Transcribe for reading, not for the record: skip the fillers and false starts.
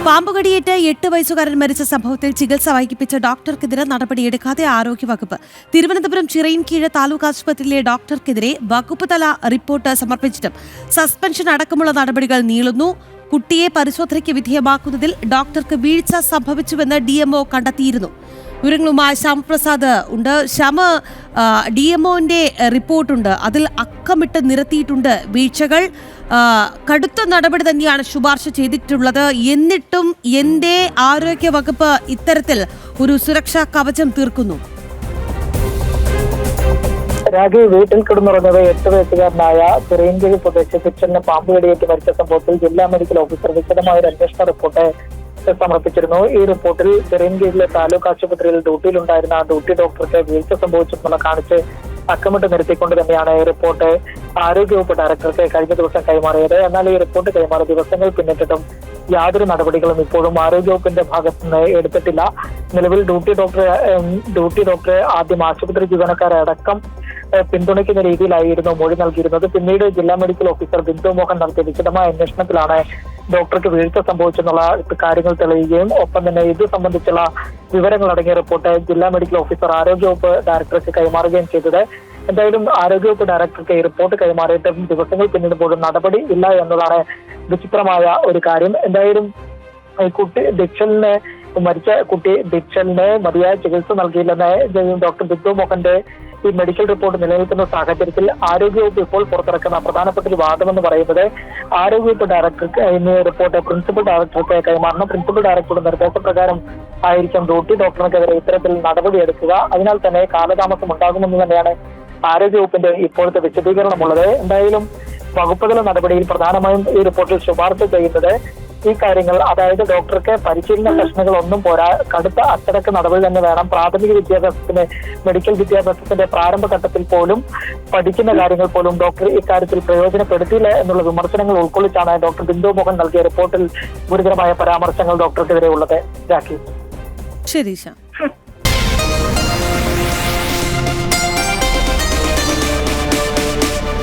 പാമ്പുകടിയേറ്റ് 8 വയസ്സുകാരൻ മരിച്ച സംഭവത്തിൽ ചികിത്സ വൈകിപ്പിച്ച ഡോക്ടർക്കെതിരെ നടപടിയെടുക്കാതെ ആരോഗ്യവകുപ്പ്. തിരുവനന്തപുരം ചിറയിൻകീഴ് താലൂക്ക് ആശുപത്രിയിലെ ഡോക്ടർക്കെതിരെ വകുപ്പ് തല റിപ്പോർട്ട് സമർപ്പിച്ചിട്ടും സസ്പെൻഷൻ അടക്കമുള്ള നടപടികൾ നീളുന്നു. കുട്ടിയെ പരിശോധനയ്ക്ക് വിധേയമാക്കുന്നതിൽ ഡോക്ടർക്ക് വീഴ്ച സംഭവിച്ചുവെന്ന് DMO കണ്ടെത്തിയിരുന്നു. വിവരങ്ങളുമായി ശ്യാമപ്രസാദ് ഉണ്ട്. ശ്യാമ, DMOന്റെ റിപ്പോർട്ടുണ്ട്, അതിൽ അക്കമിട്ട് നിരത്തിയിട്ടുണ്ട് വീഴ്ചകൾ. കടുത്ത നടപടി തന്നെയാണ് ശുപാർശ ചെയ്തിട്ടുള്ളത്. എന്നിട്ടും എന്തേ ആരോഗ്യ വകുപ്പ് ഇത്തരത്തിൽ ഒരു സുരക്ഷാ കവചം തീർക്കുന്നു? രാഖി വീട്ടിൽ കിടന്നുറങ്ങുന്നത് 8 വയസ്സുകാരനായ ചിറയിൻകീഴ് സ്വദേശി കിച്ചണിന് പാമ്പ് കടിയേറ്റ് മരിച്ച സംഭവത്തിൽ ജില്ലാ മെഡിക്കൽ ഓഫീസർ വിശദമായ ഒരു അന്വേഷണ റിപ്പോർട്ട് സമർപ്പിച്ചിരുന്നു. ഈ റിപ്പോർട്ടിൽ ചിറയിൻകീഴിലെ താലൂക്ക് ആശുപത്രിയിൽ ഡ്യൂട്ടിയിലുണ്ടായിരുന്ന ഡ്യൂട്ടി ഡോക്ടർക്ക് വീഴ്ച സംഭവിച്ചെന്നുള്ള കാണിച്ച് അക്കമിട്ട് നിർത്തിക്കൊണ്ട് തന്നെയാണ് ഈ റിപ്പോർട്ട് ആരോഗ്യവകുപ്പ് ഡയറക്ടർക്ക് കഴിഞ്ഞ ദിവസം കൈമാറിയത്. എന്നാൽ ഈ റിപ്പോർട്ട് കൈമാറിയ ദിവസങ്ങൾ പിന്നിട്ടിട്ടും യാതൊരു നടപടികളും ഇപ്പോഴും ആരോഗ്യവകുപ്പിന്റെ ഭാഗത്ത് നിന്ന് എടുത്തിട്ടില്ല. നിലവിൽ ഡ്യൂട്ടി ഡോക്ടറെ ആദ്യം ആശുപത്രി ജീവനക്കാരെ അടക്കം പിന്തുണയ്ക്കുന്ന രീതിയിലായിരുന്നു മൊഴി നൽകിയിരുന്നത്. പിന്നീട് ജില്ലാ മെഡിക്കൽ ഓഫീസർ ബിന്ദു മോഹൻ നടത്തിയ വിശദമായ അന്വേഷണത്തിലാണ് ഡോക്ടർക്ക് വീഴ്ച സംഭവിച്ചെന്നുള്ള കാര്യങ്ങൾ തെളിയുകയും ഒപ്പം തന്നെ ഇത് സംബന്ധിച്ചുള്ള വിവരങ്ങൾ അടങ്ങിയ റിപ്പോർട്ട് ജില്ലാ മെഡിക്കൽ ഓഫീസർ ആരോഗ്യവകുപ്പ് ഡയറക്ടർക്ക് കൈമാറുകയും ചെയ്തത്. എന്തായാലും ആരോഗ്യവകുപ്പ് ഡയറക്ടർക്ക് ഈ റിപ്പോർട്ട് കൈമാറിയിട്ടും ദിവസങ്ങൾ പിന്നിടുമ്പോഴും നടപടി ഇല്ല എന്നതാണ് വിചിത്രമായ ഒരു കാര്യം. എന്തായാലും മരിച്ച കുട്ടി ദിക്ഷലിന് മതിയായ ചികിത്സ നൽകിയില്ലെന്ന് ഡോക്ടർ ബിന്ദു മോഹന്റെ ഈ മെഡിക്കൽ റിപ്പോർട്ട് നിലനിൽക്കുന്ന സാഹചര്യത്തിൽ ആരോഗ്യവകുപ്പ് ഇപ്പോൾ പുറത്തിറക്കുന്ന പ്രധാനപ്പെട്ട ഒരു വാദമെന്ന് പറയുന്നത് ആരോഗ്യവകുപ്പ് ഡയറക്ടർക്ക് ഈ റിപ്പോർട്ട് പ്രിൻസിപ്പൽ ഡയറക്ടർക്ക് കൈമാറണം. പ്രിൻസിപ്പൽ ഡയറക്ടറുടെ നിർദ്ദേശപ്രകാരം ആയിരിക്കും ഡ്യൂട്ടി ഡോക്ടർക്കെതിരെ ഇത്തരത്തിൽ നടപടിയെടുക്കുക. അതിനാൽ തന്നെ കാലതാമസം ഉണ്ടാകുമെന്ന് തന്നെയാണ് ആരോഗ്യവകുപ്പിന്റെ ഇപ്പോഴത്തെ വിശദീകരണമുള്ളത്. എന്തായാലും വകുപ്പുതല നടപടിയിൽ പ്രധാനമായും ഈ റിപ്പോർട്ടിൽ ശുപാർശ ചെയ്യുന്നത് ഈ കാര്യങ്ങൾ, അതായത് ഡോക്ടർക്ക് പരിശീലന സെഷനുകൾ ഒന്നും പോരാ, കടുത്ത അച്ചടക്ക നടപടി തന്നെ വേണം. പ്രാഥമിക വിദ്യാഭ്യാസത്തിന് മെഡിക്കൽ വിദ്യാഭ്യാസത്തിന്റെ പ്രാരംഭഘട്ടത്തിൽ പോലും പഠിക്കുന്ന കാര്യങ്ങൾ പോലും ഡോക്ടർ ഇക്കാര്യത്തിൽ പ്രയോജനപ്പെടുത്തിയില്ല എന്നുള്ള വിമർശനങ്ങൾ ഉൾക്കൊള്ളിച്ചാണ് ഡോക്ടർ ബിന്ദു മോഹൻ നൽകിയ റിപ്പോർട്ടിൽ ഗുരുതരമായ പരാമർശങ്ങൾ ഡോക്ടർക്കെതിരെ ഉള്ളത്. ശരി.